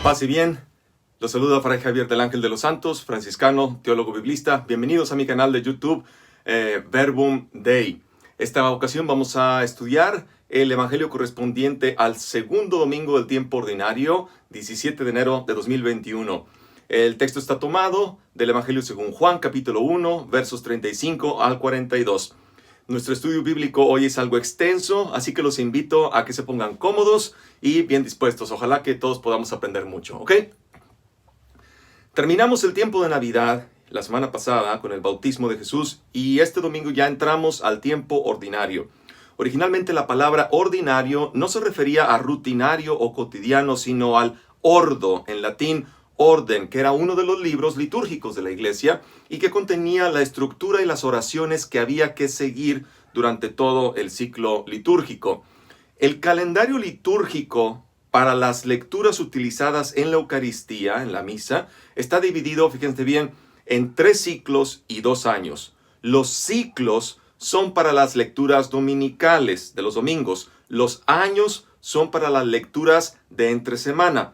Paz y bien, los saluda Fray Javier del Ángel de los Santos, franciscano, teólogo biblista. Bienvenidos a mi canal de YouTube, Verbum Dei. Esta ocasión vamos a estudiar el Evangelio correspondiente al segundo domingo del tiempo ordinario, 17 de enero de 2021. El texto está tomado del Evangelio según Juan, capítulo 1, versos 35 al 42. Nuestro estudio bíblico hoy es algo extenso, así que los invito a que se pongan cómodos y bien dispuestos. Ojalá que todos podamos aprender mucho, ¿ok? Terminamos el tiempo de Navidad la semana pasada con el bautismo de Jesús y este domingo ya entramos al tiempo ordinario. Originalmente la palabra ordinario no se refería a rutinario o cotidiano, sino al ordo, en latín orden, que era uno de los libros litúrgicos de la iglesia y que contenía la estructura y las oraciones que había que seguir durante todo el ciclo litúrgico. El calendario litúrgico para las lecturas utilizadas en la Eucaristía, en la misa, está dividido, fíjense bien, en 3 ciclos y 2 años. Los ciclos son para las lecturas dominicales de los domingos. Los años son para las lecturas de entre semana.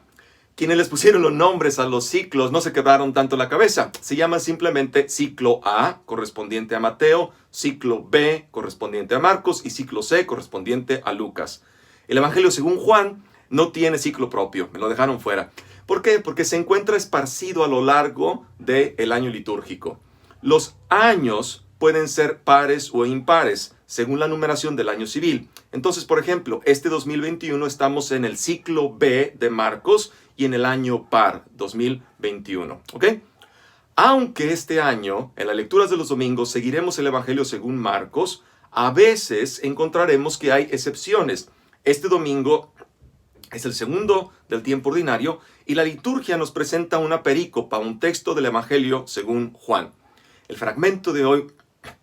Quienes les pusieron los nombres a los ciclos no se quebraron tanto la cabeza. Se llama simplemente ciclo A, correspondiente a Mateo, ciclo B, correspondiente a Marcos, y ciclo C, correspondiente a Lucas. El Evangelio según Juan no tiene ciclo propio, me lo dejaron fuera. ¿Por qué? Porque se encuentra esparcido a lo largo del año litúrgico. Los años pueden ser pares o impares, según la numeración del año civil. Entonces, por ejemplo, este 2021 estamos en el ciclo B de Marcos y en el año par, 2021, ¿ok? Aunque este año, en las lecturas de los domingos, seguiremos el Evangelio según Marcos, a veces encontraremos que hay excepciones. Este domingo es el segundo del tiempo ordinario y la liturgia nos presenta una perícopa, un texto del Evangelio según Juan. El fragmento de hoy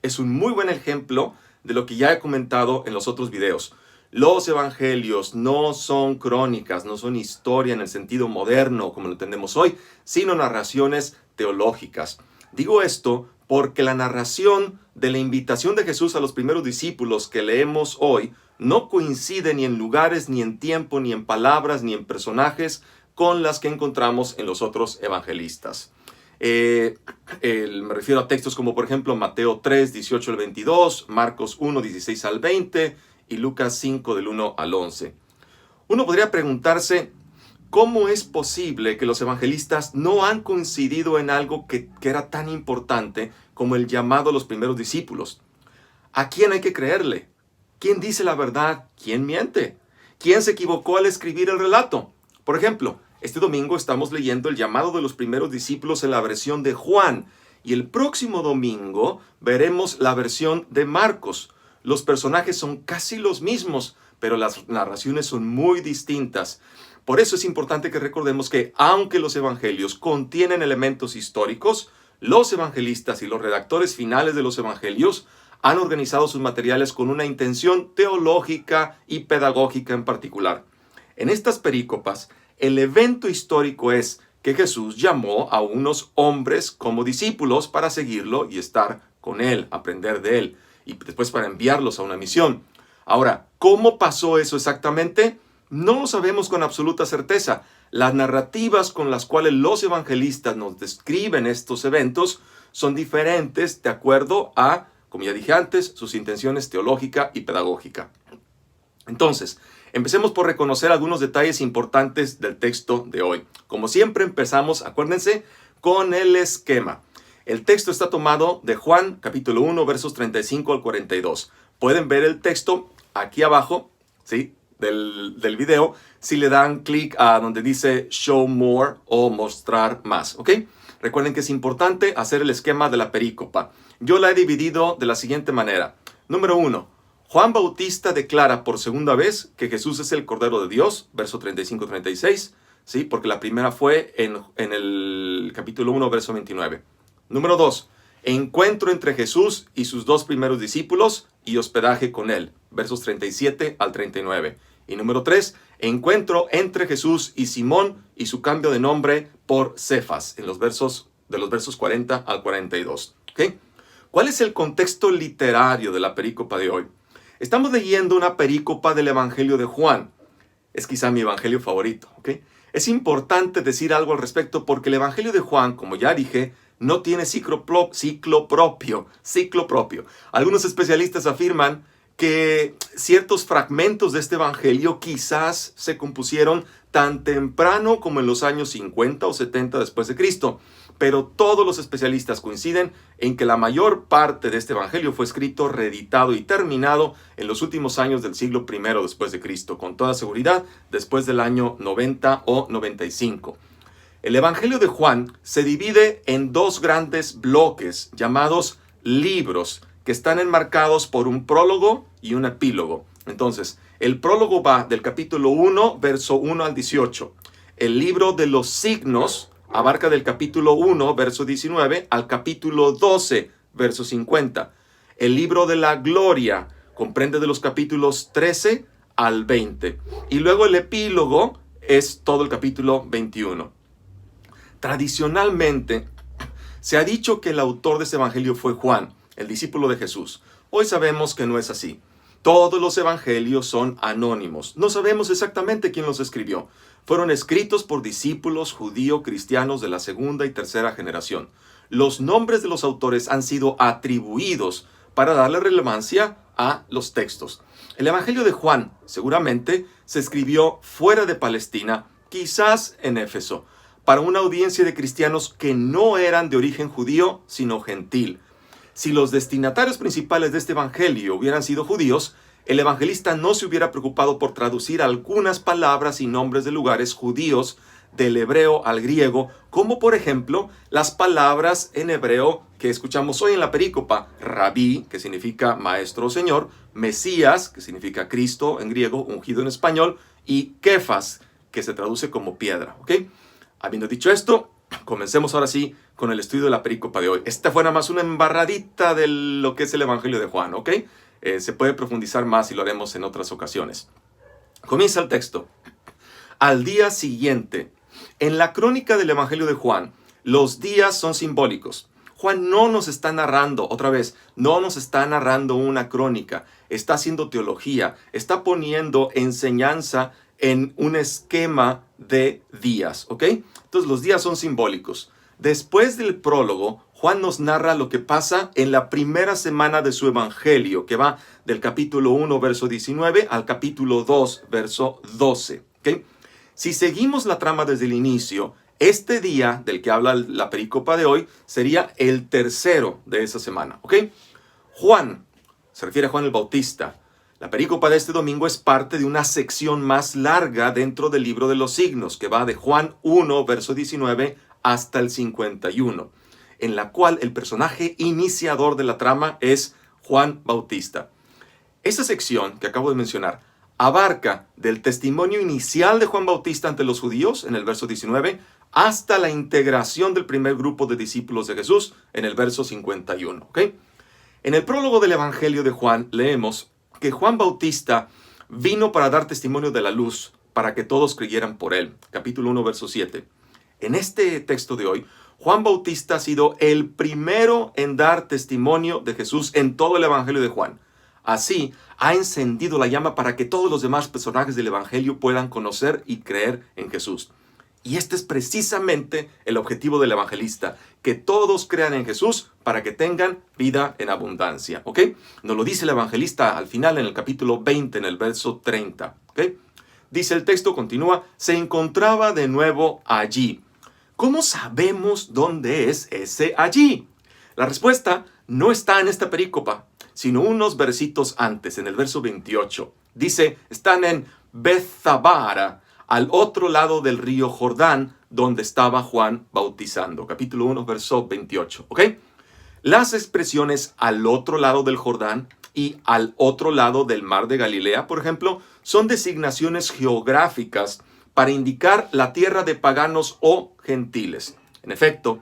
es un muy buen ejemplo de lo que ya he comentado en los otros videos. Los evangelios no son crónicas, no son historia en el sentido moderno como lo entendemos hoy, sino narraciones teológicas. Digo esto porque la narración de la invitación de Jesús a los primeros discípulos que leemos hoy no coincide ni en lugares, ni en tiempo, ni en palabras, ni en personajes con las que encontramos en los otros evangelistas. Me refiero a textos como por ejemplo Mateo 3, 18 al 22, Marcos 1, 16 al 20 y Lucas 5 del 1 al 11. Uno podría preguntarse, ¿cómo es posible que los evangelistas no han coincidido en algo que era tan importante como el llamado a los primeros discípulos? ¿A quién hay que creerle? ¿Quién dice la verdad? ¿Quién miente? ¿Quién se equivocó al escribir el relato? Por ejemplo, este domingo estamos leyendo el llamado de los primeros discípulos en la versión de Juan y el próximo domingo veremos la versión de Marcos. Los personajes son casi los mismos, pero las narraciones son muy distintas. Por eso es importante que recordemos que aunque los evangelios contienen elementos históricos, los evangelistas y los redactores finales de los evangelios han organizado sus materiales con una intención teológica y pedagógica en particular. En estas perícopas, el evento histórico es que Jesús llamó a unos hombres como discípulos para seguirlo y estar con él, aprender de él, y después para enviarlos a una misión. Ahora, ¿cómo pasó eso exactamente? No lo sabemos con absoluta certeza. Las narrativas con las cuales los evangelistas nos describen estos eventos son diferentes de acuerdo a, como ya dije antes, sus intenciones teológica y pedagógica. Entonces, empecemos por reconocer algunos detalles importantes del texto de hoy. Como siempre empezamos, acuérdense, con el esquema. El texto está tomado de Juan, capítulo 1, versos 35 al 42. Pueden ver el texto aquí abajo, ¿sí?, del video, si le dan clic a donde dice Show More o Mostrar Más, ¿ok? Recuerden que es importante hacer el esquema de la perícopa. Yo la he dividido de la siguiente manera. Número 1. Juan Bautista declara por segunda vez que Jesús es el Cordero de Dios, verso 35-36, ¿sí? Porque la primera fue en el capítulo 1, verso 29. Número 2. Encuentro entre Jesús y sus 2 primeros discípulos y hospedaje con él, versos 37 al 39. Y número 3. Encuentro entre Jesús y Simón y su cambio de nombre por Cefas, de los versos 40 al 42. ¿Okay? ¿Cuál es el contexto literario de la perícopa de hoy? Estamos leyendo una perícopa del Evangelio de Juan. Es quizá mi evangelio favorito, ¿ok? Es importante decir algo al respecto porque el Evangelio de Juan, como ya dije, no tiene ciclo propio. Algunos especialistas afirman que ciertos fragmentos de este evangelio quizás se compusieron tan temprano como en los años 50 o 70 después de Cristo. Pero todos los especialistas coinciden en que la mayor parte de este evangelio fue escrito, reeditado y terminado en los últimos años del siglo I después de Cristo, con toda seguridad después del año 90 o 95. El evangelio de Juan se divide en dos grandes bloques llamados libros, que están enmarcados por un prólogo y un epílogo. Entonces, el prólogo va del capítulo 1, verso 1 al 18. El libro de los signos abarca del capítulo 1, verso 19, al capítulo 12, verso 50. El libro de la gloria comprende de los capítulos 13 al 20. Y luego el epílogo es todo el capítulo 21. Tradicionalmente, se ha dicho que el autor de este evangelio fue Juan, el discípulo de Jesús. Hoy sabemos que no es así. Todos los evangelios son anónimos. No sabemos exactamente quién los escribió. Fueron escritos por discípulos judío-cristianos de la segunda y tercera generación. Los nombres de los autores han sido atribuidos para darle relevancia a los textos. El evangelio de Juan seguramente se escribió fuera de Palestina, quizás en Éfeso, para una audiencia de cristianos que no eran de origen judío, sino gentil. Si los destinatarios principales de este evangelio hubieran sido judíos, el evangelista no se hubiera preocupado por traducir algunas palabras y nombres de lugares judíos del hebreo al griego, como por ejemplo las palabras en hebreo que escuchamos hoy en la perícopa: rabí, que significa maestro o señor; Mesías, que significa Cristo en griego, ungido en español; y Kefas, que se traduce como piedra. ¿Ok? Habiendo dicho esto, comencemos ahora sí con el estudio de la perícopa de hoy. Esta fue nada más una embarradita de lo que es el Evangelio de Juan, ¿ok? Se puede profundizar más y lo haremos en otras ocasiones. Comienza el texto. Al día siguiente. En la crónica del Evangelio de Juan, los días son simbólicos. Juan no nos está narrando, otra vez, no nos está narrando una crónica. Está haciendo teología, está poniendo enseñanza en un esquema de días, ¿ok? Entonces los días son simbólicos. Después del prólogo, Juan nos narra lo que pasa en la primera semana de su evangelio, que va del capítulo 1, verso 19, al capítulo 2, verso 12, ¿ok? Si seguimos la trama desde el inicio, este día del que habla la perícopa de hoy sería el tercero de esa semana, ¿ok? Juan, se refiere a Juan el Bautista. La perícopa de este domingo es parte de una sección más larga dentro del libro de los signos, que va de Juan 1, verso 19, hasta el 51, en la cual el personaje iniciador de la trama es Juan Bautista. Esa sección que acabo de mencionar abarca del testimonio inicial de Juan Bautista ante los judíos, en el verso 19, hasta la integración del primer grupo de discípulos de Jesús, en el verso 51. ¿Ok? En el prólogo del Evangelio de Juan leemos que Juan Bautista vino para dar testimonio de la luz, para que todos creyeran por él. Capítulo 1, verso 7. En este texto de hoy, Juan Bautista ha sido el primero en dar testimonio de Jesús en todo el Evangelio de Juan. Así, ha encendido la llama para que todos los demás personajes del Evangelio puedan conocer y creer en Jesús. Y este es precisamente el objetivo del evangelista, que todos crean en Jesús para que tengan vida en abundancia. ¿Ok? Nos lo dice el evangelista al final en el capítulo 20, en el verso 30. ¿Ok? Dice el texto, continúa, se encontraba de nuevo allí. ¿Cómo sabemos dónde es ese allí? La respuesta no está en esta perícopa, sino unos versitos antes, en el verso 28. Dice, están en Bethsabara, al otro lado del río Jordán, donde estaba Juan bautizando. Capítulo 1, verso 28. ¿Ok? Las expresiones al otro lado del Jordán y al otro lado del mar de Galilea, por ejemplo, son designaciones geográficas para indicar la tierra de paganos o gentiles. En efecto,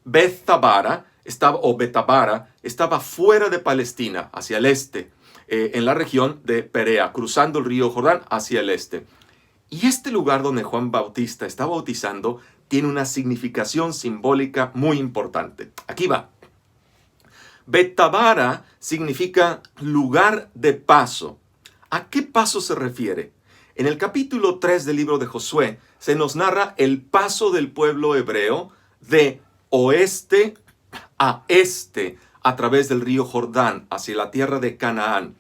Bethsabara estaba fuera de Palestina, hacia el este, en la región de Perea, cruzando el río Jordán hacia el este. Y este lugar donde Juan Bautista está bautizando tiene una significación simbólica muy importante. Aquí va. Bethsabara significa lugar de paso. ¿A qué paso se refiere? En el capítulo 3 del libro de Josué se nos narra el paso del pueblo hebreo de oeste a este a través del río Jordán hacia la tierra de Canaán.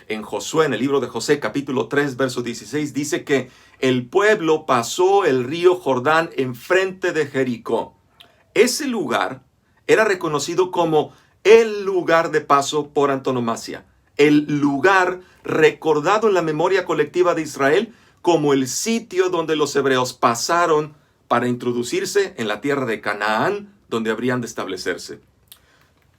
En Josué, en el libro de Josué, capítulo 3, verso 16, dice que el pueblo pasó el río Jordán enfrente de Jericó. Ese lugar era reconocido como el lugar de paso por antonomasia, el lugar recordado en la memoria colectiva de Israel como el sitio donde los hebreos pasaron para introducirse en la tierra de Canaán, donde habrían de establecerse.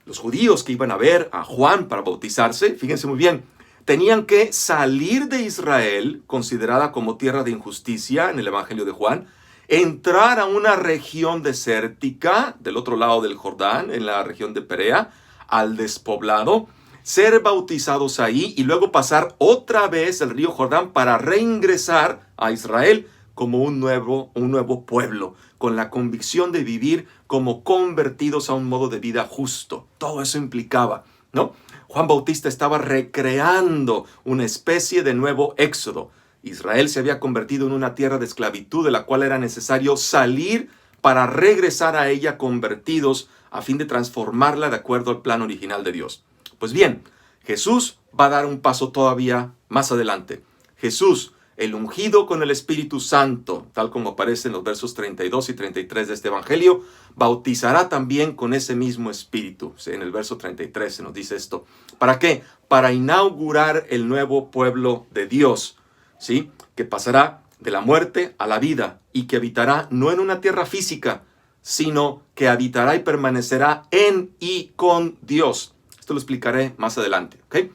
Los judíos que iban a ver a Juan para bautizarse, fíjense muy bien, tenían que salir de Israel, considerada como tierra de injusticia en el Evangelio de Juan, entrar a una región desértica del otro lado del Jordán, en la región de Perea, al despoblado, ser bautizados ahí y luego pasar otra vez el río Jordán para reingresar a Israel como un nuevo pueblo, con la convicción de vivir como convertidos a un modo de vida justo. Todo eso implicaba, ¿no? Juan Bautista estaba recreando una especie de nuevo éxodo. Israel se había convertido en una tierra de esclavitud de la cual era necesario salir para regresar a ella convertidos a fin de transformarla de acuerdo al plan original de Dios. Pues bien, Jesús va a dar un paso todavía más adelante. Jesús, el ungido con el Espíritu Santo, tal como aparece en los versos 32 y 33 de este Evangelio, bautizará también con ese mismo Espíritu. En el verso 33 se nos dice esto. ¿Para qué? Para inaugurar el nuevo pueblo de Dios, ¿sí? Que pasará de la muerte a la vida y que habitará no en una tierra física, sino que habitará y permanecerá en y con Dios. Esto lo explicaré más adelante, ¿ok?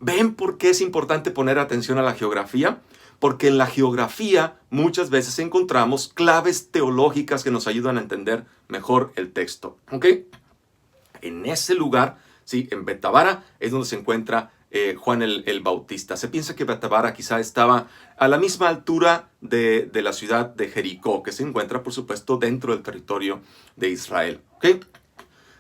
¿Ven por qué es importante poner atención a la geografía? Porque en la geografía muchas veces encontramos claves teológicas que nos ayudan a entender mejor el texto, ¿ok? En ese lugar, sí, en Betabara, es donde se encuentra Juan el Bautista. Se piensa que Betabara quizá estaba a la misma altura de la ciudad de Jericó, que se encuentra, por supuesto, dentro del territorio de Israel, ¿ok?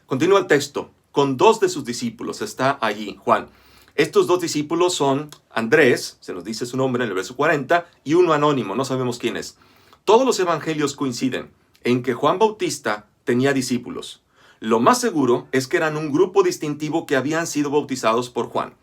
Continúa el texto. Con 2 de sus discípulos está allí Juan. Estos 2 discípulos son Andrés, se nos dice su nombre en el verso 40, y uno anónimo, no sabemos quién es. Todos los evangelios coinciden en que Juan Bautista tenía discípulos. Lo más seguro es que eran un grupo distintivo que habían sido bautizados por Juan.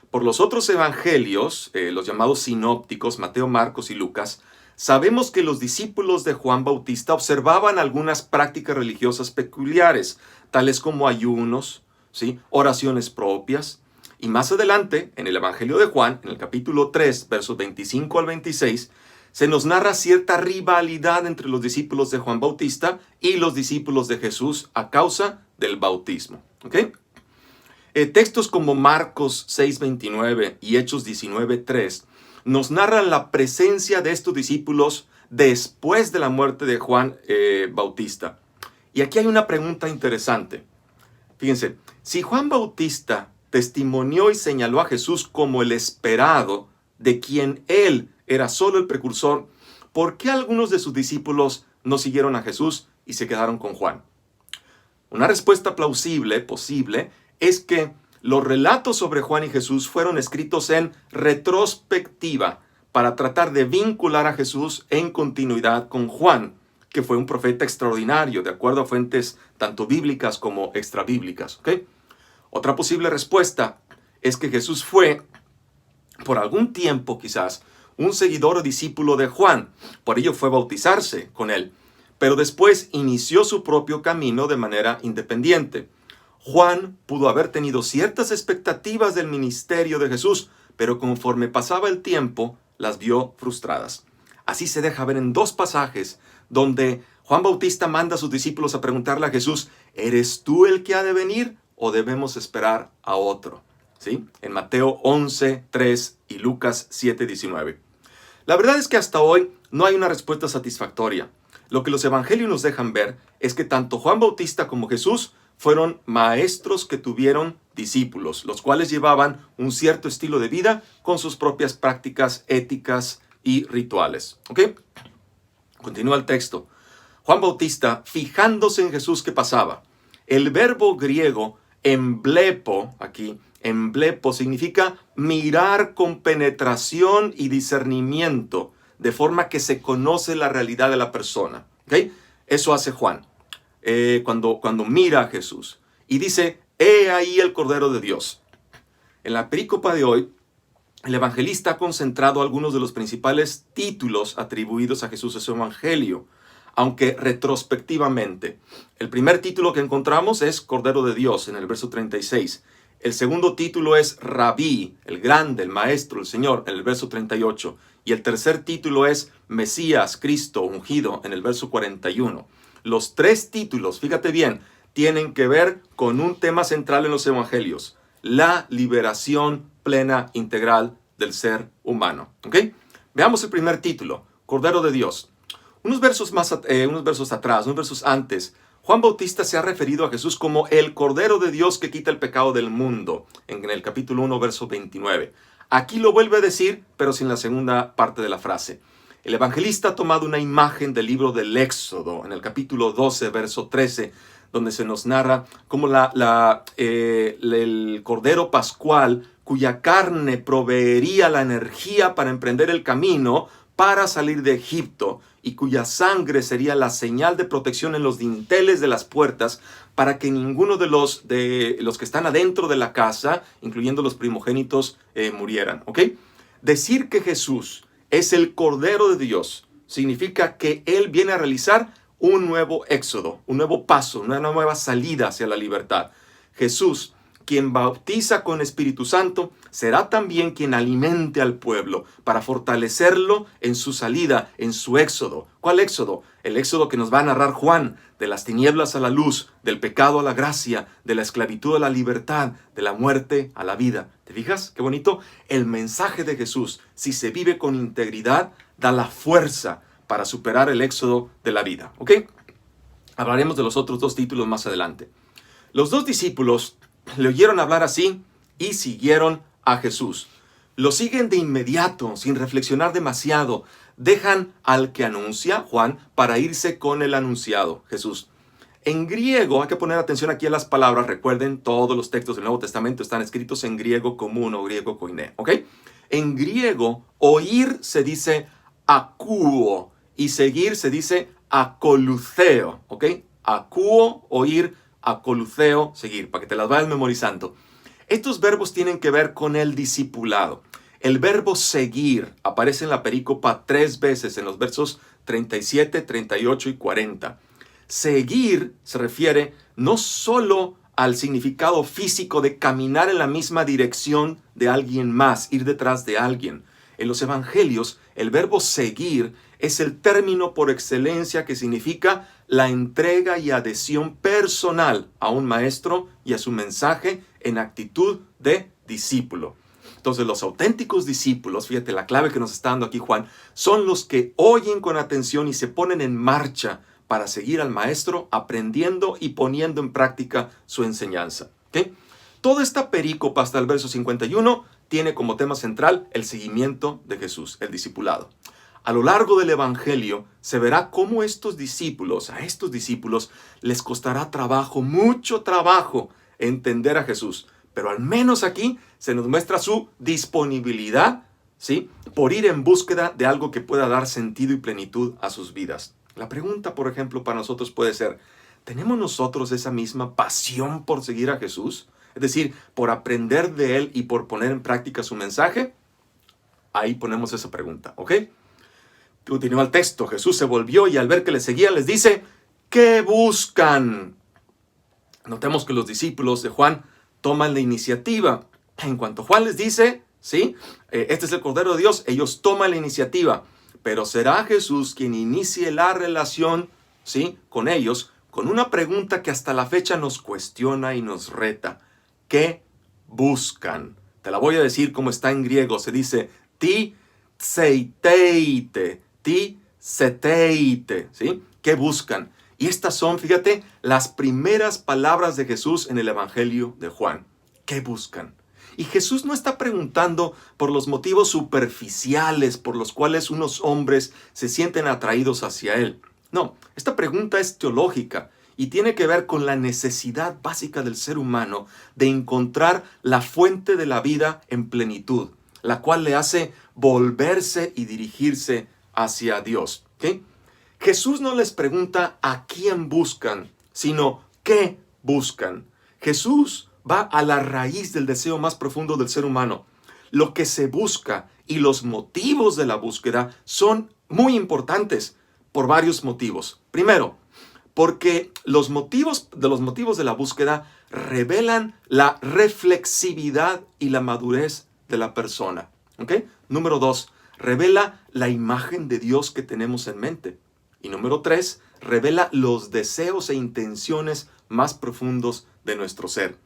Por los otros evangelios, los llamados sinópticos, Mateo, Marcos y Lucas, sabemos que los discípulos de Juan Bautista observaban algunas prácticas religiosas peculiares, tales como ayunos, ¿sí? Oraciones propias. Y más adelante, en el Evangelio de Juan, en el capítulo 3, versos 25 al 26, se nos narra cierta rivalidad entre los discípulos de Juan Bautista y los discípulos de Jesús a causa del bautismo, ¿ok? Textos como Marcos 6:29 y Hechos 19:3 nos narran la presencia de estos discípulos después de la muerte de Juan Bautista. Y aquí hay una pregunta interesante. Fíjense, si Juan Bautista testimonió y señaló a Jesús como el esperado, de quien él era solo el precursor, ¿por qué algunos de sus discípulos no siguieron a Jesús y se quedaron con Juan? Una respuesta plausible, posible, es que los relatos sobre Juan y Jesús fueron escritos en retrospectiva para tratar de vincular a Jesús en continuidad con Juan, que fue un profeta extraordinario, de acuerdo a fuentes tanto bíblicas como extrabíblicas, ¿ok? Otra posible respuesta es que Jesús fue, por algún tiempo quizás, un seguidor o discípulo de Juan. Por ello fue a bautizarse con él. Pero después inició su propio camino de manera independiente. Juan pudo haber tenido ciertas expectativas del ministerio de Jesús, pero conforme pasaba el tiempo, las vio frustradas. Así se deja ver en 2 pasajes donde Juan Bautista manda a sus discípulos a preguntarle a Jesús, ¿eres tú el que ha de venir o debemos esperar a otro? ¿Sí? En Mateo 11:3 y Lucas 7:19. La verdad es que hasta hoy no hay una respuesta satisfactoria. Lo que los evangelios nos dejan ver es que tanto Juan Bautista como Jesús fueron maestros que tuvieron discípulos, los cuales llevaban un cierto estilo de vida con sus propias prácticas éticas y rituales. ¿Ok? Continúa el texto. Juan Bautista, fijándose en Jesús que pasaba. El verbo griego emblepo aquí Emblepo significa mirar con penetración y discernimiento, de forma que se conoce la realidad de la persona. ¿Okay? Eso hace Juan cuando mira a Jesús y dice, he ahí el Cordero de Dios. En la perícopa de hoy, el evangelista ha concentrado algunos de los principales títulos atribuidos a Jesús en su evangelio, aunque retrospectivamente. El primer título que encontramos es Cordero de Dios en el verso 36. El segundo título es Rabí, el grande, el maestro, el Señor, en el verso 38. Y el tercer título es Mesías, Cristo, ungido, en el verso 41. Los tres títulos, fíjate bien, tienen que ver con un tema central en los evangelios: la liberación plena, integral del ser humano. ¿Ok? Veamos el primer título, Cordero de Dios. Unos versos antes, Juan Bautista se ha referido a Jesús como el Cordero de Dios que quita el pecado del mundo, en el capítulo 1, verso 29. Aquí lo vuelve a decir, pero sin la segunda parte de la frase. El evangelista ha tomado una imagen del libro del Éxodo, en el capítulo 12, verso 13, donde se nos narra cómo el Cordero Pascual, cuya carne proveería la energía para emprender el camino para salir de Egipto, y cuya sangre sería la señal de protección en los dinteles de las puertas, para que ninguno de los que están adentro de la casa, incluyendo los primogénitos, murieran. ¿Ok? Decir que Jesús es el Cordero de Dios significa que Él viene a realizar un nuevo éxodo, un nuevo paso, una nueva salida hacia la libertad. Jesús, quien bautiza con Espíritu Santo, será también quien alimente al pueblo para fortalecerlo en su salida, en su éxodo. ¿Cuál éxodo? El éxodo que nos va a narrar Juan, de las tinieblas a la luz, del pecado a la gracia, de la esclavitud a la libertad, de la muerte a la vida. ¿Te fijas? Qué bonito. El mensaje de Jesús, si se vive con integridad, da la fuerza para superar el éxodo de la vida. ¿Ok? Hablaremos de los otros dos títulos más adelante. Los dos discípulos le oyeron hablar así y siguieron a Jesús. Lo siguen de inmediato, sin reflexionar demasiado. Dejan al que anuncia, Juan, para irse con el anunciado, Jesús. En griego, hay que poner atención aquí a las palabras. Recuerden, todos los textos del Nuevo Testamento están escritos en griego común o griego koiné. ¿Ok? En griego, oír se dice akouo y seguir se dice akolutheo. ¿Ok? Akouo, oír, akolutheo, seguir, para que te las vayas memorizando. Estos verbos tienen que ver con el discipulado. El verbo seguir aparece en la perícopa 3 veces, en los versos 37, 38 y 40. Seguir se refiere no solo al significado físico de caminar en la misma dirección de alguien más, ir detrás de alguien. En los evangelios, el verbo seguir es el término por excelencia que significa la entrega y adhesión personal a un maestro y a su mensaje en actitud de discípulo. Entonces, los auténticos discípulos, fíjate la clave que nos está dando aquí Juan, son los que oyen con atención y se ponen en marcha para seguir al maestro, aprendiendo y poniendo en práctica su enseñanza. ¿Okay? Toda esta perícopa hasta el verso 51 tiene como tema central el seguimiento de Jesús, el discipulado. A lo largo del evangelio se verá cómo a estos discípulos les costará trabajo, mucho trabajo, entender a Jesús. Pero al menos aquí se nos muestra su disponibilidad, ¿sí?, por ir en búsqueda de algo que pueda dar sentido y plenitud a sus vidas. La pregunta, por ejemplo, para nosotros puede ser, ¿tenemos nosotros esa misma pasión por seguir a Jesús? Es decir, por aprender de Él y por poner en práctica su mensaje. Ahí ponemos esa pregunta, ¿ok? Continúa el texto. Jesús se volvió y al ver que le seguían les dice, ¿qué buscan? Notemos que los discípulos de Juan toman la iniciativa. En cuanto Juan les dice, ¿sí?, este es el Cordero de Dios, ellos toman la iniciativa. Pero será Jesús quien inicie la relación, ¿sí?, con ellos, con una pregunta que hasta la fecha nos cuestiona y nos reta. ¿Qué buscan? Te la voy a decir como está en griego. Se dice ti seiteite, ti seteite, ¿sí? ¿Qué buscan? Y estas son, fíjate, las primeras palabras de Jesús en el Evangelio de Juan. ¿Qué buscan? Y Jesús no está preguntando por los motivos superficiales por los cuales unos hombres se sienten atraídos hacia Él. No, esta pregunta es teológica y tiene que ver con la necesidad básica del ser humano de encontrar la fuente de la vida en plenitud, la cual le hace volverse y dirigirse hacia Dios. ¿Ok? Jesús no les pregunta a quién buscan, sino qué buscan. Jesús va a la raíz del deseo más profundo del ser humano. Lo que se busca y los motivos de la búsqueda son muy importantes por varios motivos. Primero, porque los motivos de la búsqueda revelan la reflexividad y la madurez de la persona. ¿Ok? Número 2, revela la imagen de Dios que tenemos en mente. Y número 3, revela los deseos e intenciones más profundos de nuestro ser.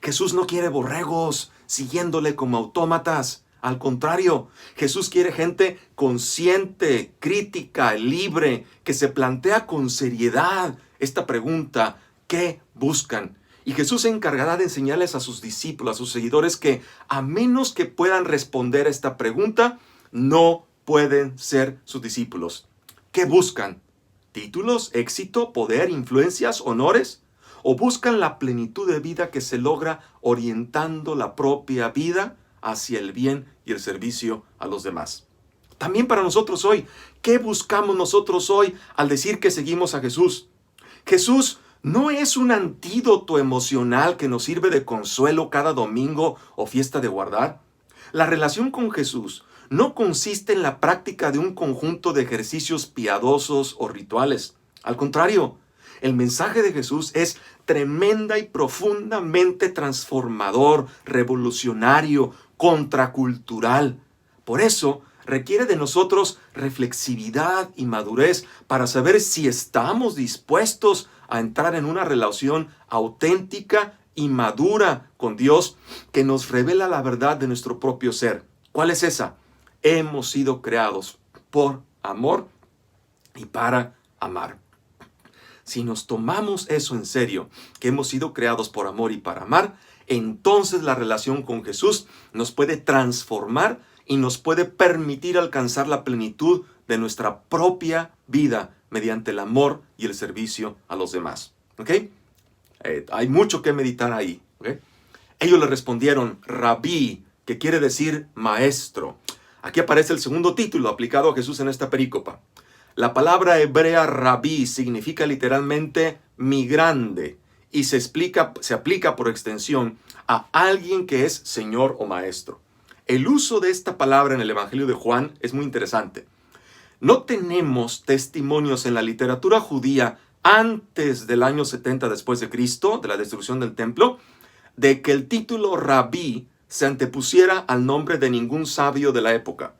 Jesús no quiere borregos siguiéndole como autómatas. Al contrario, Jesús quiere gente consciente, crítica, libre, que se plantea con seriedad esta pregunta: ¿qué buscan? Y Jesús se encargará de enseñarles a sus discípulos, a sus seguidores, que a menos que puedan responder esta pregunta, no pueden ser sus discípulos. ¿Qué buscan? ¿Títulos, éxito, poder, influencias, honores? ¿O buscan la plenitud de vida que se logra orientando la propia vida hacia el bien y el servicio a los demás? También para nosotros hoy, ¿qué buscamos nosotros hoy al decir que seguimos a Jesús? Jesús no es un antídoto emocional que nos sirve de consuelo cada domingo o fiesta de guardar. La relación con Jesús no consiste en la práctica de un conjunto de ejercicios piadosos o rituales. Al contrario, el mensaje de Jesús es tremenda y profundamente transformador, revolucionario, contracultural. Por eso requiere de nosotros reflexividad y madurez para saber si estamos dispuestos a entrar en una relación auténtica y madura con Dios que nos revela la verdad de nuestro propio ser. ¿Cuál es esa? Hemos sido creados por amor y para amar. Si nos tomamos eso en serio, que hemos sido creados por amor y para amar, entonces la relación con Jesús nos puede transformar y nos puede permitir alcanzar la plenitud de nuestra propia vida mediante el amor y el servicio a los demás. ¿Ok? Hay mucho que meditar ahí. ¿Ok? Ellos le respondieron, Rabí, que quiere decir maestro. Aquí aparece el segundo título aplicado a Jesús en esta perícopa. La palabra hebrea rabí significa literalmente mi grande y se aplica por extensión a alguien que es Señor o Maestro. El uso de esta palabra en el Evangelio de Juan es muy interesante. No tenemos testimonios en la literatura judía antes del año 70 después de Cristo, de la destrucción del templo, de que el título rabí se antepusiera al nombre de ningún sabio de la época.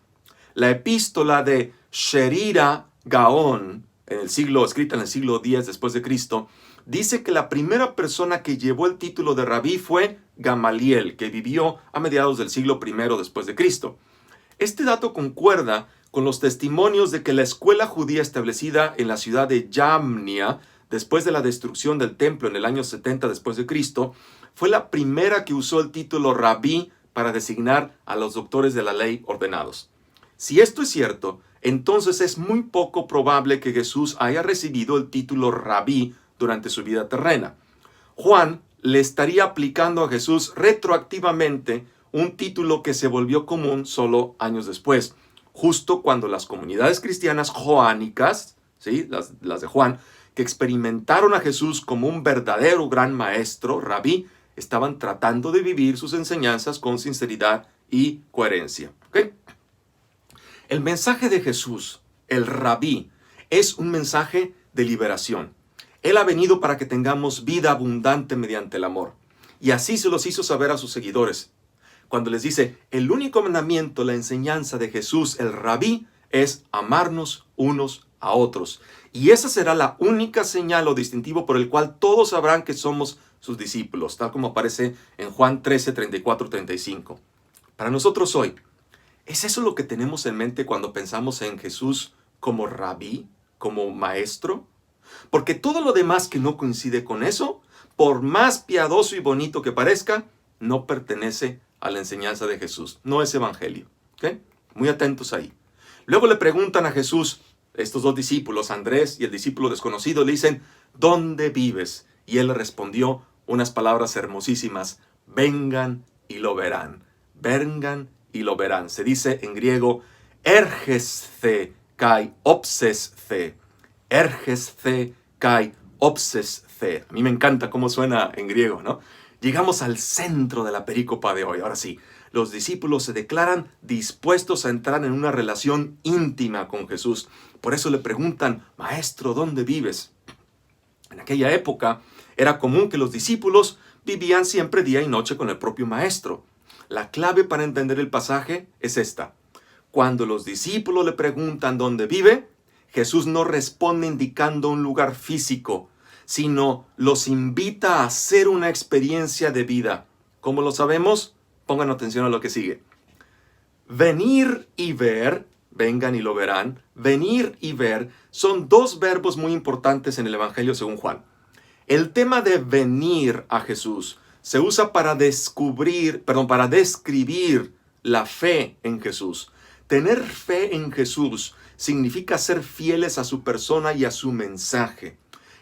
La epístola de Sherira Gaón, escrita en el siglo X después de Cristo, dice que la primera persona que llevó el título de rabí fue Gamaliel, que vivió a mediados del siglo I después de Cristo. Este dato concuerda con los testimonios de que la escuela judía establecida en la ciudad de Yamnia, después de la destrucción del templo en el año 70 después de Cristo, fue la primera que usó el título rabí para designar a los doctores de la ley ordenados. Si esto es cierto, entonces es muy poco probable que Jesús haya recibido el título rabí durante su vida terrena. Juan le estaría aplicando a Jesús retroactivamente un título que se volvió común solo años después, justo cuando las comunidades cristianas joánicas, ¿sí? las de Juan, que experimentaron a Jesús como un verdadero gran maestro, rabí, estaban tratando de vivir sus enseñanzas con sinceridad y coherencia. ¿Okay? El mensaje de Jesús, el rabí, es un mensaje de liberación. Él ha venido para que tengamos vida abundante mediante el amor. Y así se los hizo saber a sus seguidores. Cuando les dice, el único mandamiento, la enseñanza de Jesús, el rabí, es amarnos unos a otros. Y esa será la única señal o distintivo por el cual todos sabrán que somos sus discípulos, tal como aparece en Juan 13, 34, 35. Para nosotros hoy, ¿es eso lo que tenemos en mente cuando pensamos en Jesús como rabí, como maestro? Porque todo lo demás que no coincide con eso, por más piadoso y bonito que parezca, no pertenece a la enseñanza de Jesús. No es evangelio. ¿Okay? Muy atentos ahí. Luego le preguntan a Jesús, estos dos discípulos, Andrés y el discípulo desconocido, le dicen, ¿dónde vives? Y él le respondió unas palabras hermosísimas, vengan y lo verán. Vengan y lo verán. Se dice en griego, ergesce kai opsesce. Ergesce kai opsesce. A mí me encanta cómo suena en griego, ¿no? Llegamos al centro de la perícopa de hoy. Ahora sí, los discípulos se declaran dispuestos a entrar en una relación íntima con Jesús. Por eso le preguntan, Maestro, ¿dónde vives? En aquella época era común que los discípulos vivían siempre día y noche con el propio Maestro. La clave para entender el pasaje es esta. Cuando los discípulos le preguntan dónde vive, Jesús no responde indicando un lugar físico, sino los invita a hacer una experiencia de vida. ¿Cómo lo sabemos? Pongan atención a lo que sigue. Venir y ver, vengan y lo verán, venir y ver son dos verbos muy importantes en el Evangelio según Juan. El tema de venir a Jesús se usa para describir la fe en Jesús. Tener fe en Jesús significa ser fieles a su persona y a su mensaje.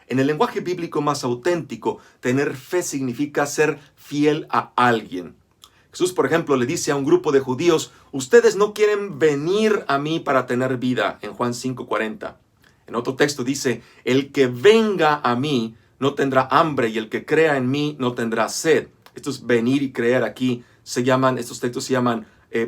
En el lenguaje bíblico más auténtico, tener fe significa ser fiel a alguien. Jesús, por ejemplo, le dice a un grupo de judíos, ustedes no quieren venir a mí para tener vida, en Juan 5:40. En otro texto dice, el que venga a mí no tendrá hambre y el que crea en mí no tendrá sed. Estos venir y creer aquí estos textos se llaman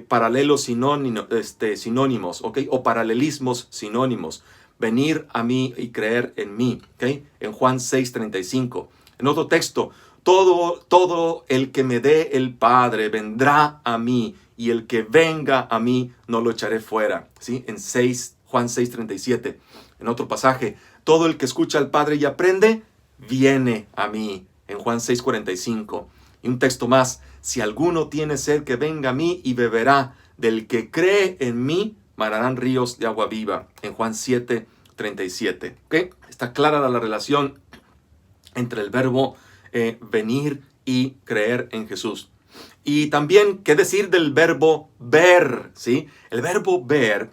paralelos sinónimos, ¿ok? O paralelismos sinónimos. Venir a mí y creer en mí, ¿ok? En Juan 6:35. En otro texto, todo el que me dé el Padre vendrá a mí, y el que venga a mí no lo echaré fuera. ¿Sí? En Juan 6:37. En otro pasaje, todo el que escucha al Padre y aprende, viene a mí. En Juan 6:45. Y un texto más, si alguno tiene sed, que venga a mí y beberá. Del que cree en mí, manarán ríos de agua viva. En Juan 7:37. ¿Ok? Está clara la relación entre el verbo venir y creer en Jesús. Y también, ¿qué decir del verbo ver? ¿Sí? El verbo ver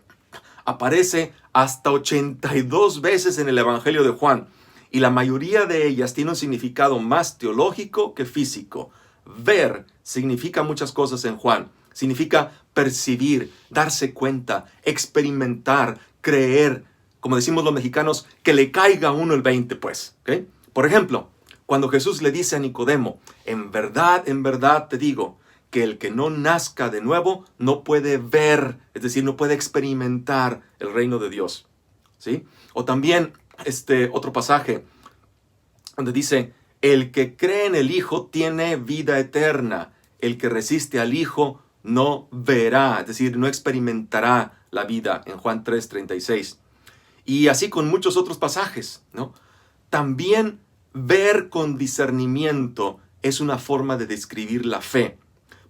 aparece hasta 82 veces en el Evangelio de Juan, y la mayoría de ellas tiene un significado más teológico que físico. Ver significa muchas cosas en Juan. Significa percibir, darse cuenta, experimentar, creer. Como decimos los mexicanos, que le caiga a uno el 20, pues. ¿Okay? Por ejemplo, cuando Jesús le dice a Nicodemo, en verdad te digo, que el que no nazca de nuevo no puede ver, es decir, no puede experimentar el reino de Dios. ¿Sí? O también otro pasaje donde dice, el que cree en el Hijo tiene vida eterna, el que resiste al Hijo no verá, es decir, no experimentará la vida, en Juan 3:36. Y así con muchos otros pasajes, ¿no? También ver con discernimiento es una forma de describir la fe.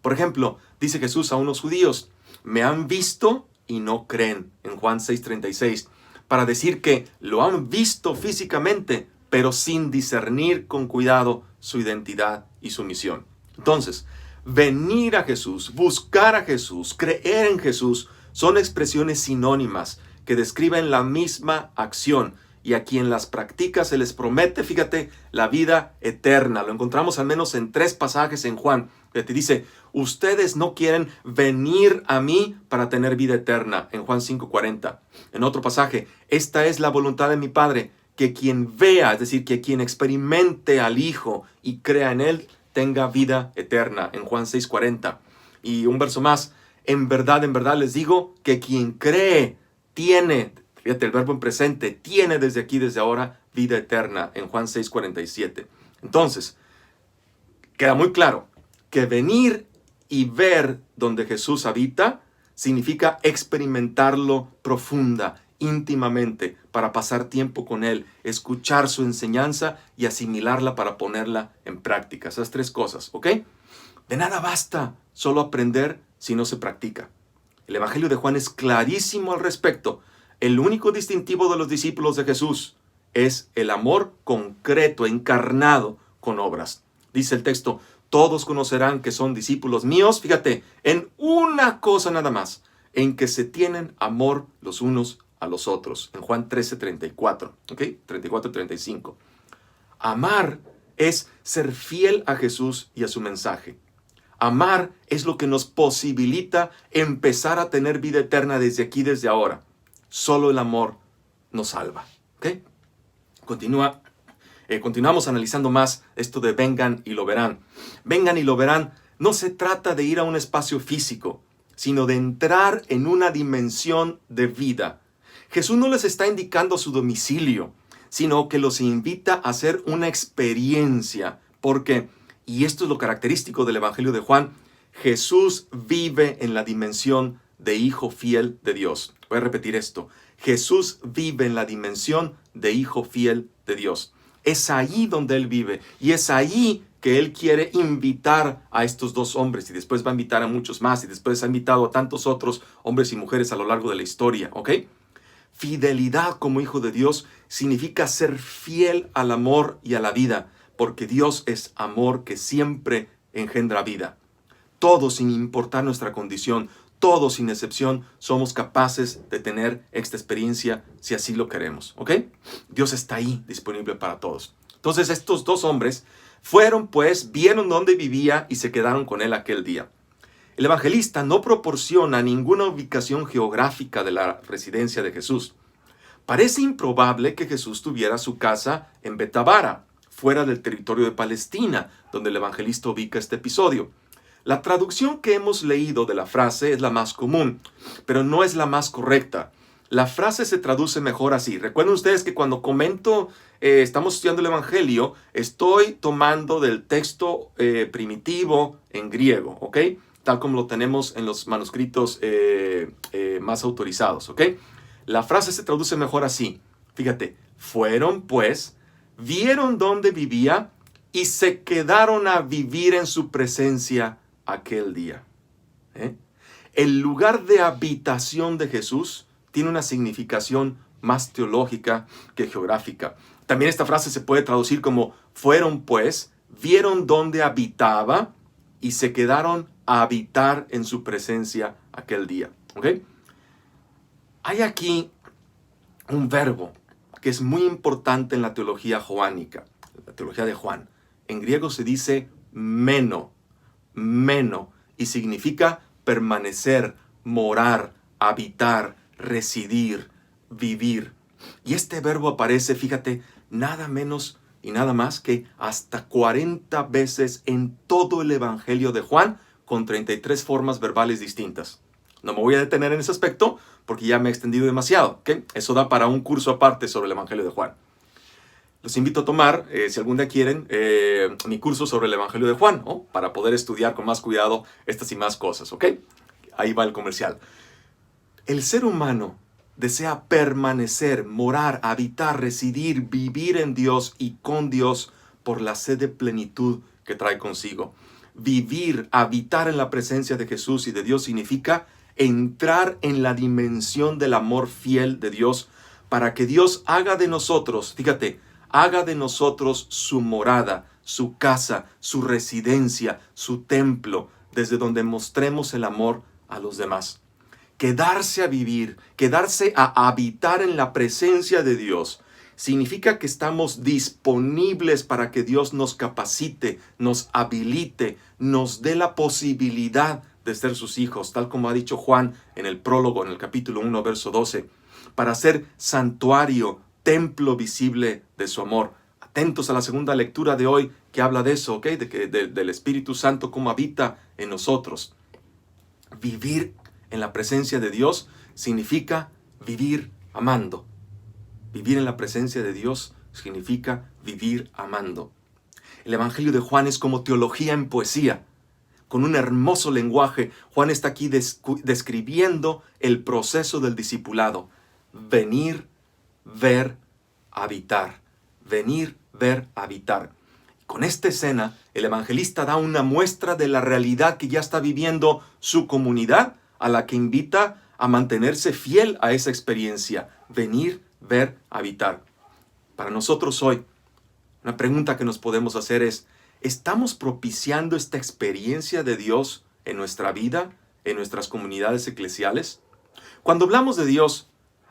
Por ejemplo, dice Jesús a unos judíos, me han visto y no creen, en Juan 6:36, para decir que lo han visto físicamente, pero sin discernir con cuidado su identidad y su misión. Entonces, venir a Jesús, buscar a Jesús, creer en Jesús, son expresiones sinónimas que describen la misma acción, y a quien las practica se les promete, fíjate, la vida eterna. Lo encontramos al menos en 3 pasajes en Juan, que te dice, ustedes no quieren venir a mí para tener vida eterna, en Juan 5:40. En otro pasaje, esta es la voluntad de mi Padre, que quien vea, es decir, que quien experimente al Hijo y crea en Él, tenga vida eterna, en Juan 6:40. Y un verso más, en verdad les digo, que quien cree tiene, fíjate el verbo en presente, tiene desde aquí, desde ahora, vida eterna, en Juan 6:47. Entonces, queda muy claro que venir y ver donde Jesús habita significa experimentarlo profunda, íntimamente, para pasar tiempo con Él, escuchar su enseñanza y asimilarla para ponerla en práctica. Esas 3 cosas, ¿ok? De nada basta solo aprender si no se practica. El Evangelio de Juan es clarísimo al respecto. El único distintivo de los discípulos de Jesús es el amor concreto, encarnado con obras. Dice el texto, todos conocerán que son discípulos míos, fíjate, en una cosa nada más, en que se tienen amor los unos a los otros. En Juan 13:34, ¿ok? 34-35. Amar es ser fiel a Jesús y a su mensaje. Amar es lo que nos posibilita empezar a tener vida eterna desde aquí, desde ahora. Solo el amor nos salva. ¿Ok? Continuamos analizando más esto de vengan y lo verán. Vengan y lo verán. No se trata de ir a un espacio físico, sino de entrar en una dimensión de vida. Jesús no les está indicando su domicilio, sino que los invita a hacer una experiencia. Porque, y esto es lo característico del Evangelio de Juan, Jesús vive en la dimensión de hijo fiel de Dios. Voy a repetir esto. Jesús vive en la dimensión de hijo fiel de Dios. Es ahí donde Él vive y es ahí que Él quiere invitar a estos dos hombres y después va a invitar a muchos más y después ha invitado a tantos otros hombres y mujeres a lo largo de la historia, ¿ok? Fidelidad como hijo de Dios significa ser fiel al amor y a la vida, porque Dios es amor que siempre engendra vida. Todos, sin importar nuestra condición, todos sin excepción, somos capaces de tener esta experiencia si así lo queremos, ¿ok? Dios está ahí disponible para todos. Entonces estos dos hombres fueron pues, vieron dónde vivía y se quedaron con él aquel día. El evangelista no proporciona ninguna ubicación geográfica de la residencia de Jesús. Parece improbable que Jesús tuviera su casa en Betabara, fuera del territorio de Palestina, donde el evangelista ubica este episodio. La traducción que hemos leído de la frase es la más común, pero no es la más correcta. La frase se traduce mejor así. Recuerden ustedes que cuando comento, estamos estudiando el Evangelio, estoy tomando del texto primitivo en griego, ¿ok? Tal como lo tenemos en los manuscritos más autorizados, ¿ok? La frase se traduce mejor así. Fíjate, fueron pues, vieron dónde vivía y se quedaron a vivir en su presencia aquel día. El lugar de habitación de Jesús tiene una significación más teológica que geográfica. También esta frase se puede traducir como fueron pues, vieron dónde habitaba y se quedaron a habitar en su presencia aquel día. ¿Ok? Hay aquí un verbo que es muy importante en la teología joánica, la teología de Juan. En griego se dice meno, y significa permanecer, morar, habitar, residir, vivir. Y este verbo aparece, fíjate, nada menos y nada más que hasta 40 veces en todo el Evangelio de Juan, con 33 formas verbales distintas. No me voy a detener en ese aspecto porque ya me he extendido demasiado, ¿ok? Eso da para un curso aparte sobre el Evangelio de Juan. Los invito a tomar, si algún día quieren, mi curso sobre el Evangelio de Juan, ¿no? Para poder estudiar con más cuidado estas y más cosas, ¿ok? Ahí va el comercial. El ser humano desea permanecer, morar, habitar, residir, vivir en Dios y con Dios por la sed de plenitud que trae consigo. Vivir, habitar en la presencia de Jesús y de Dios significa entrar en la dimensión del amor fiel de Dios para que Dios haga de nosotros, fíjate, haga de nosotros su morada, su casa, su residencia, su templo, desde donde mostremos el amor a los demás. Quedarse a vivir, quedarse a habitar en la presencia de Dios, significa que estamos disponibles para que Dios nos capacite, nos habilite, nos dé la posibilidad de ser sus hijos, tal como ha dicho Juan en el prólogo, en el capítulo 1, verso 12, para ser santuario, templo visible de su amor. Atentos a la segunda lectura de hoy que habla de eso, ¿ok? Del Espíritu Santo, cómo habita en nosotros. Vivir en la presencia de Dios significa vivir amando. Vivir en la presencia de Dios significa vivir amando. El Evangelio de Juan es como teología en poesía. Con un hermoso lenguaje, Juan está aquí describiendo el proceso del discipulado. Venir, ver, habitar. Venir, ver, habitar. Con esta escena, el evangelista da una muestra de la realidad que ya está viviendo su comunidad, a la que invita a mantenerse fiel a esa experiencia. Venir, ver, habitar. Para nosotros hoy, una pregunta que nos podemos hacer es, ¿estamos propiciando esta experiencia de Dios en nuestra vida, en nuestras comunidades eclesiales? Cuando hablamos de Dios,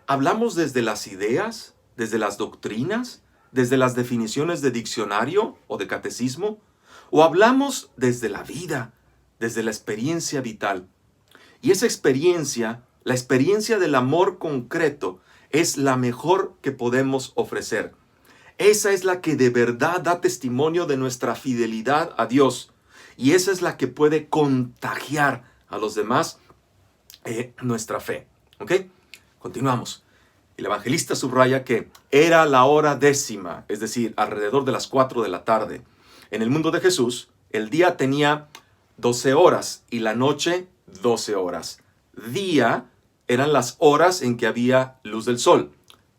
¿Hablamos desde las ideas, desde las doctrinas, desde las definiciones de diccionario o de catecismo? ¿O hablamos desde la vida, desde la experiencia vital? Y esa experiencia, la experiencia del amor concreto, es la mejor que podemos ofrecer. Esa es la que de verdad da testimonio de nuestra fidelidad a Dios. Y esa es la que puede contagiar a los demás nuestra fe. ¿Ok? Continuamos. El evangelista subraya que era la hora décima, es decir, alrededor de las 4 de la tarde. En el mundo de Jesús, el día tenía 12 horas y la noche 12 horas. Día eran las horas en que había luz del sol.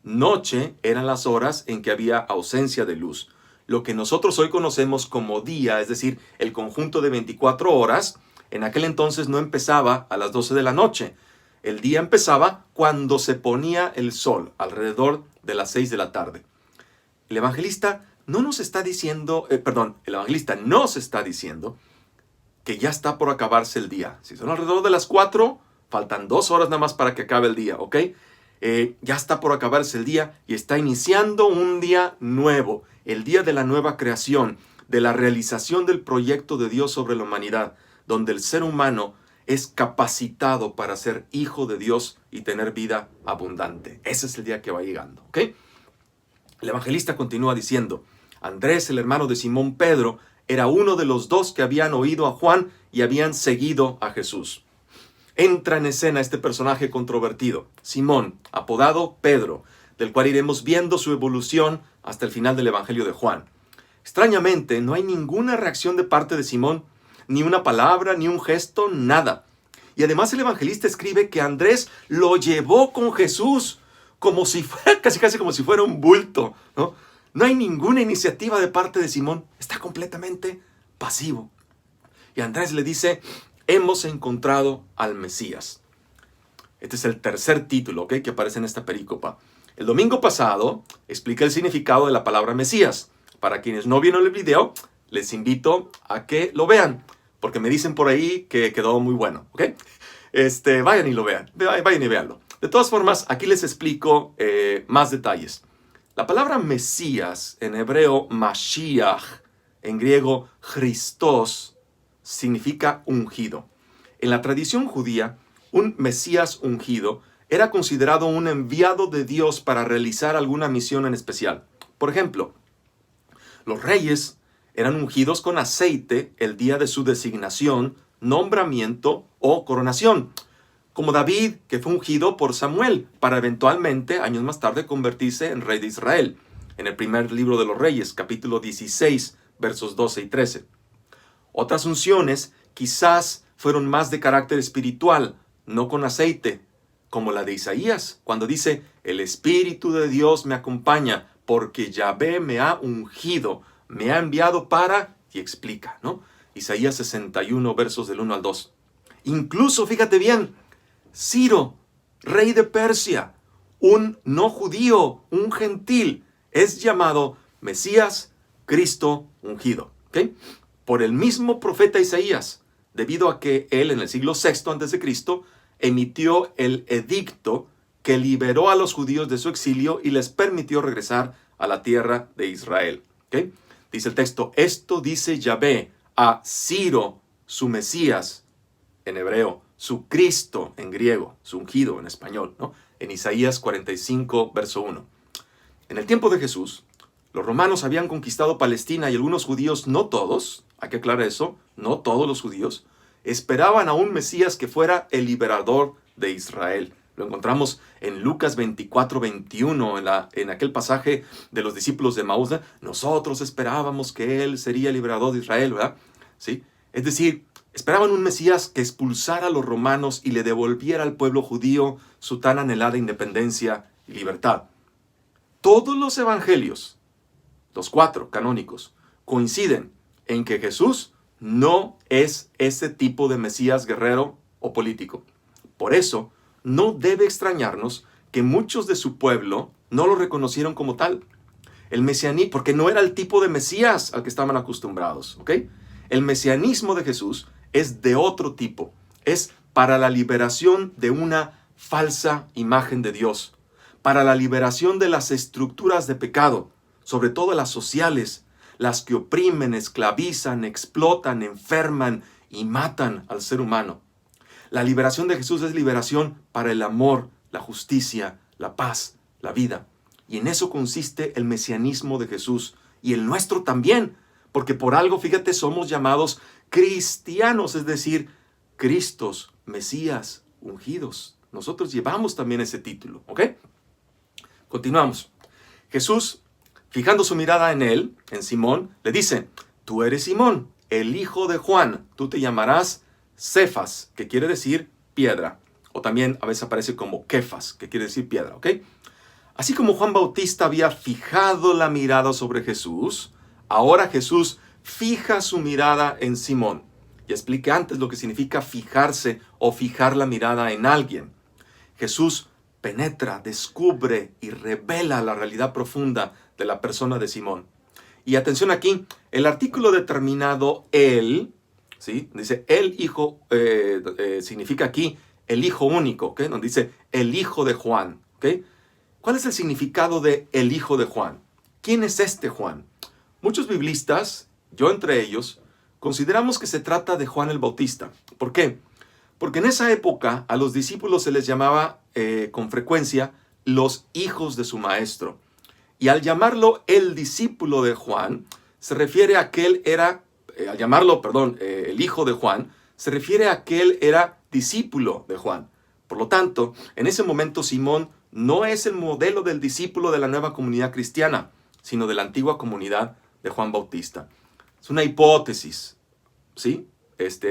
Noche eran las horas en que había ausencia de luz. Lo que nosotros hoy conocemos como día, es decir, el conjunto de 24 horas, en aquel entonces no empezaba a las 12 de la noche. El día empezaba cuando se ponía el sol, alrededor de las 6 de la tarde. El evangelista no nos está diciendo, el evangelista nos está diciendo que ya está por acabarse el día. Si son alrededor de las 4, faltan 2 horas nada más para que acabe el día, ¿ok? Ya está por acabarse el día y está iniciando un día nuevo, el día de la nueva creación, de la realización del proyecto de Dios sobre la humanidad, donde el ser humano es capacitado para ser hijo de Dios y tener vida abundante. Ese es el día que va llegando, ¿ok? El evangelista continúa diciendo, Andrés, el hermano de Simón Pedro, era uno de los 2 que habían oído a Juan y habían seguido a Jesús. Entra en escena este personaje controvertido, Simón, apodado Pedro, del cual iremos viendo su evolución hasta el final del Evangelio de Juan. Extrañamente, no hay ninguna reacción de parte de Simón, ni una palabra, ni un gesto, nada. Y además el evangelista escribe que Andrés lo llevó con Jesús, como si fuera, casi como si fuera un bulto, ¿no? No hay ninguna iniciativa de parte de Simón, está completamente pasivo. Y Andrés le dice, hemos encontrado al Mesías. Este es el tercer título, ¿ok?, que aparece en esta perícopa. El domingo pasado expliqué el significado de la palabra Mesías. Para quienes no vieron el video, les invito a que lo vean, porque me dicen por ahí que quedó muy bueno, ¿ok? Vayan y lo vean, vayan y véanlo. De todas formas, aquí les explico más detalles. La palabra Mesías, en hebreo Mashiach, en griego Christos, significa ungido. En la tradición judía, un Mesías ungido era considerado un enviado de Dios para realizar alguna misión en especial. Por ejemplo, los reyes eran ungidos con aceite el día de su designación, nombramiento o coronación, como David, que fue ungido por Samuel, para eventualmente, años más tarde, convertirse en rey de Israel, en el primer libro de los Reyes, capítulo 16, versos 12 y 13. Otras unciones quizás fueron más de carácter espiritual, no con aceite, como la de Isaías, cuando dice, el Espíritu de Dios me acompaña, porque Yahvé me ha ungido, me ha enviado para, y explica, ¿no? Isaías 61, versos del 1 al 2. Incluso, fíjate bien, Ciro, rey de Persia, un no judío, un gentil, es llamado Mesías, Cristo ungido, ¿ok? Por el mismo profeta Isaías, debido a que él en el siglo VI a.C. emitió el edicto que liberó a los judíos de su exilio y les permitió regresar a la tierra de Israel. ¿Okay? Dice el texto, esto dice Yahvé a Ciro, su Mesías, en hebreo, su Cristo en griego, su ungido en español, ¿no? En Isaías 45, verso 1. En el tiempo de Jesús, los romanos habían conquistado Palestina y algunos judíos, no todos, hay que aclarar eso, no todos los judíos, esperaban a un Mesías que fuera el liberador de Israel. Lo encontramos en Lucas 24, 21, en aquel pasaje de los discípulos de Maús. Nosotros esperábamos que él sería el liberador de Israel, ¿verdad? ¿Sí? Es decir, esperaban un Mesías que expulsara a los romanos y le devolviera al pueblo judío su tan anhelada independencia y libertad. Todos los evangelios, los 4 canónicos, coinciden en que Jesús no es ese tipo de Mesías guerrero o político. Por eso, no debe extrañarnos que muchos de su pueblo no lo reconocieron como tal. El mesianismo, porque no era el tipo de Mesías al que estaban acostumbrados, ¿ok? El mesianismo de Jesús es de otro tipo. Es para la liberación de una falsa imagen de Dios, para la liberación de las estructuras de pecado, sobre todo las sociales, las que oprimen, esclavizan, explotan, enferman y matan al ser humano. La liberación de Jesús es liberación para el amor, la justicia, la paz, la vida. Y en eso consiste el mesianismo de Jesús, y el nuestro también, porque por algo, fíjate, somos llamados cristianos, es decir, Cristos, Mesías, ungidos. Nosotros llevamos también ese título, ¿ok? Continuamos. Jesús, fijando su mirada en él, en Simón, le dice: tú eres Simón, el hijo de Juan, tú te llamarás Cefas, que quiere decir piedra, o también a veces aparece como Kefas, que quiere decir piedra, ¿ok? Así como Juan Bautista había fijado la mirada sobre Jesús, ahora Jesús fija su mirada en Simón. Ya expliqué antes lo que significa fijarse o fijar la mirada en alguien. Jesús penetra, descubre y revela la realidad profunda de la persona de Simón. Y atención aquí, el artículo determinado él, ¿sí? Dice el hijo, significa aquí el hijo único, ¿ok? Donde dice el hijo de Juan, ¿ok? ¿Cuál es el significado de el hijo de Juan? ¿Quién es este Juan? Muchos biblistas, yo entre ellos, consideramos que se trata de Juan el Bautista. ¿Por qué? Porque en esa época a los discípulos se les llamaba con frecuencia los hijos de su maestro. Y al llamarlo el discípulo de Juan, se refiere a que él era, al llamarlo, el hijo de Juan, se refiere a que él era discípulo de Juan. Por lo tanto, en ese momento Simón no es el modelo del discípulo de la nueva comunidad cristiana, sino de la antigua comunidad de Juan Bautista. Es una hipótesis, ¿sí?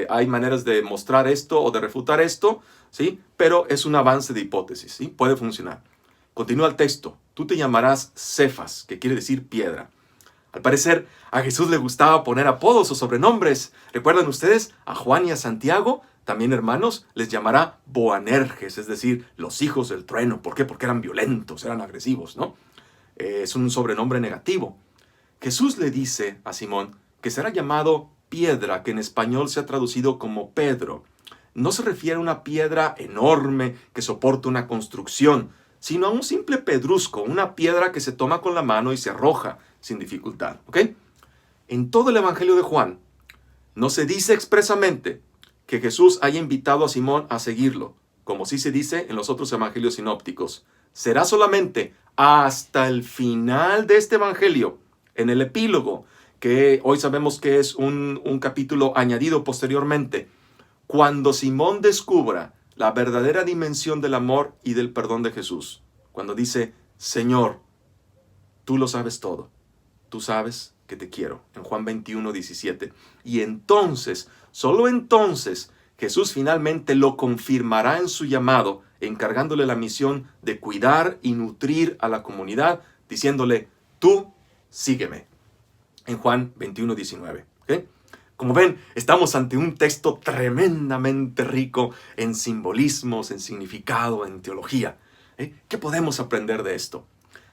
Hay maneras de mostrar esto o de refutar esto, ¿sí? Pero es un avance de hipótesis, ¿sí? Puede funcionar. Continúa el texto. Tú te llamarás Cefas, que quiere decir piedra. Al parecer, a Jesús le gustaba poner apodos o sobrenombres. ¿Recuerdan ustedes? A Juan y a Santiago, también hermanos, les llamará Boanerges, es decir, los hijos del trueno. ¿Por qué? Porque eran violentos, eran agresivos, ¿no? Es un sobrenombre negativo. Jesús le dice a Simón que será llamado piedra, que en español se ha traducido como Pedro. No se refiere a una piedra enorme que soporta una construcción, sino a un simple pedrusco, una piedra que se toma con la mano y se arroja sin dificultad, ¿ok? En todo el Evangelio de Juan, no se dice expresamente que Jesús haya invitado a Simón a seguirlo, como sí se dice en los otros evangelios sinópticos. Será solamente hasta el final de este evangelio, en el epílogo, que hoy sabemos que es un capítulo añadido posteriormente, cuando Simón descubra la verdadera dimensión del amor y del perdón de Jesús. Cuando dice: Señor, tú lo sabes todo. Tú sabes que te quiero. En Juan 21:17. Y entonces, solo entonces, Jesús finalmente lo confirmará en su llamado, encargándole la misión de cuidar y nutrir a la comunidad, diciéndole: tú sígueme. En Juan 21:19. ¿Okay? Como ven, estamos ante un texto tremendamente rico en simbolismos, en significado, en teología. ¿Qué podemos aprender de esto?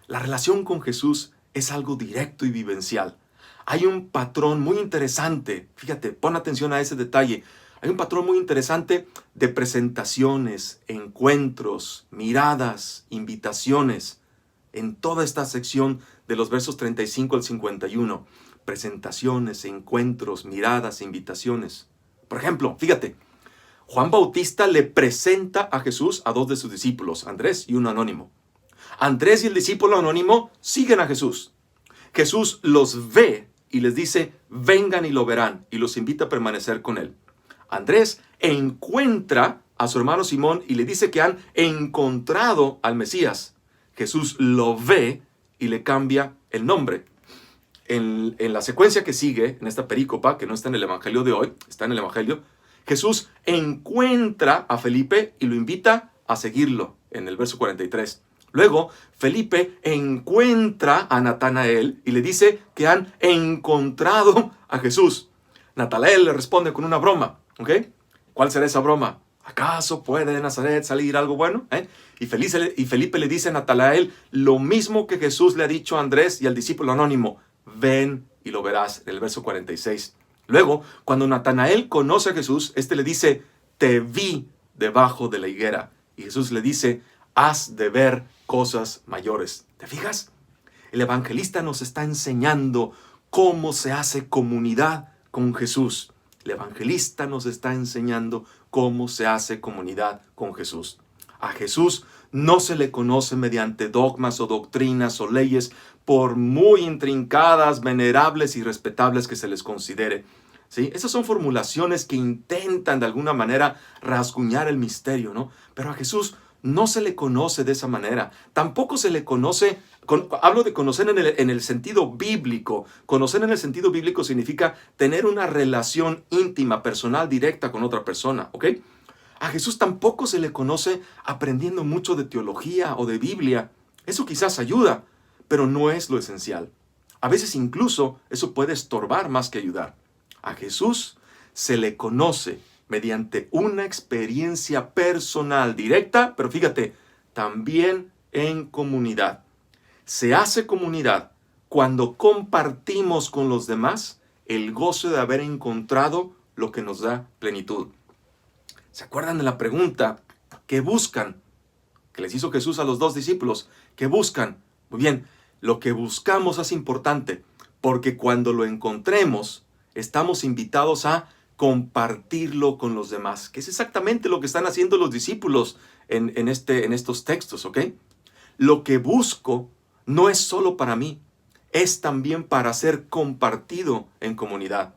La relación con Jesús es algo directo y vivencial. Hay un patrón muy interesante, fíjate, pon atención a ese detalle. Hay un patrón muy interesante de presentaciones, encuentros, miradas, invitaciones, en toda esta sección de los versos 35 al 51. Presentaciones, encuentros, miradas, invitaciones. Por ejemplo, fíjate, Juan Bautista le presenta a Jesús a dos de sus discípulos, Andrés y uno anónimo. Andrés y el discípulo anónimo siguen a Jesús. Jesús los ve y les dice: vengan y lo verán, y los invita a permanecer con él. Andrés encuentra a su hermano Simón y le dice que han encontrado al Mesías. Jesús lo ve y le cambia el nombre. En la secuencia que sigue, en esta perícopa, que no está en el evangelio de hoy, está en el evangelio, Jesús encuentra a Felipe y lo invita a seguirlo, en el verso 43. Luego, Felipe encuentra a Natanael y le dice que han encontrado a Jesús. Natanael le responde con una broma, ¿ok? ¿Cuál será esa broma? ¿Acaso puede de Nazaret salir algo bueno? Y Felipe le dice a Natanael lo mismo que Jesús le ha dicho a Andrés y al discípulo anónimo: ven y lo verás, en el verso 46. Luego, cuando Natanael conoce a Jesús, le dice: te vi debajo de la higuera. Y Jesús le dice: has de ver cosas mayores. ¿Te fijas? El evangelista nos está enseñando cómo se hace comunidad con Jesús. El evangelista nos está enseñando cómo se hace comunidad con Jesús. A Jesús no se le conoce mediante dogmas o doctrinas o leyes, por muy intrincadas, venerables y respetables que se les considere. ¿Sí? Esas son formulaciones que intentan de alguna manera rasguñar el misterio, ¿no? Pero a Jesús no se le conoce de esa manera. Tampoco se le conoce, hablo de conocer en el sentido bíblico. Conocer en el sentido bíblico significa tener una relación íntima, personal, directa con otra persona, ¿ok? A Jesús tampoco se le conoce aprendiendo mucho de teología o de Biblia. Eso quizás ayuda, pero no es lo esencial. A veces incluso eso puede estorbar más que ayudar. A Jesús se le conoce mediante una experiencia personal directa, pero fíjate, también en comunidad. Se hace comunidad cuando compartimos con los demás el gozo de haber encontrado lo que nos da plenitud. ¿Se acuerdan de la pregunta? ¿Qué buscan? Que les hizo Jesús a los 2 discípulos. ¿Qué buscan? Muy bien, lo que buscamos es importante, porque cuando lo encontremos, estamos invitados a compartirlo con los demás, que es exactamente lo que están haciendo los discípulos en estos textos, ¿ok? Lo que busco no es solo para mí, es también para ser compartido en comunidad.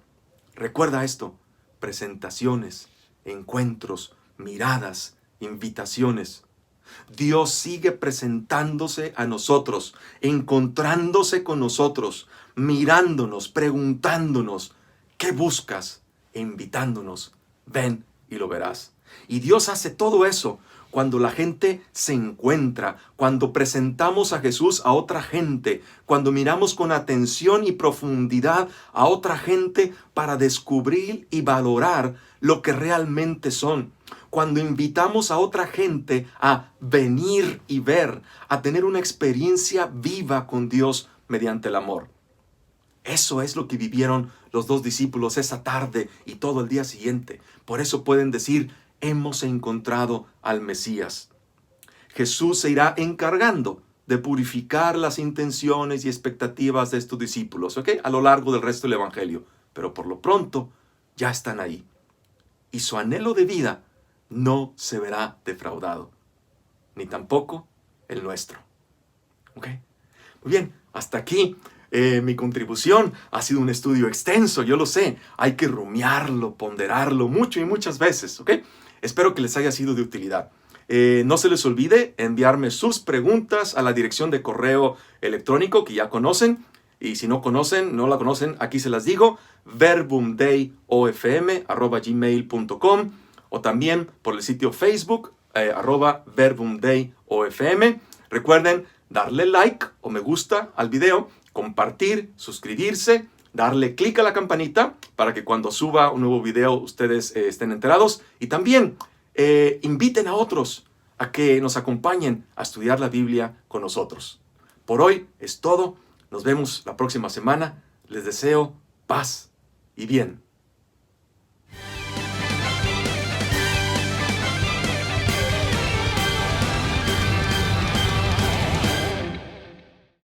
Recuerda esto: presentaciones, encuentros, miradas, invitaciones. Dios sigue presentándose a nosotros, encontrándose con nosotros, mirándonos, preguntándonos, ¿qué buscas? E invitándonos, ven y lo verás. Y Dios hace todo eso cuando la gente se encuentra, cuando presentamos a Jesús a otra gente, cuando miramos con atención y profundidad a otra gente para descubrir y valorar lo que realmente son. Cuando invitamos a otra gente a venir y ver, a tener una experiencia viva con Dios mediante el amor. Eso es lo que vivieron los 2 discípulos esa tarde y todo el día siguiente. Por eso pueden decir, hemos encontrado al Mesías. Jesús se irá encargando de purificar las intenciones y expectativas de estos discípulos, ¿ok? A lo largo del resto del Evangelio. Pero por lo pronto, ya están ahí. Y su anhelo de vida no se verá defraudado. Ni tampoco el nuestro. ¿Ok? Muy bien, hasta aquí. Mi contribución ha sido un estudio extenso, yo lo sé. Hay que rumiarlo, ponderarlo mucho y muchas veces, ¿ok? Espero que les haya sido de utilidad. No se les olvide enviarme sus preguntas a la dirección de correo electrónico que ya conocen. Y si no la conocen, aquí se las digo: verbumdayofm@gmail.com, o también por el sitio Facebook, @verbumdayofm. Recuerden darle like o me gusta al video, compartir, suscribirse, darle clic a la campanita para que cuando suba un nuevo video ustedes estén enterados. Y también inviten a otros a que nos acompañen a estudiar la Biblia con nosotros. Por hoy es todo. Nos vemos la próxima semana. Les deseo paz y bien.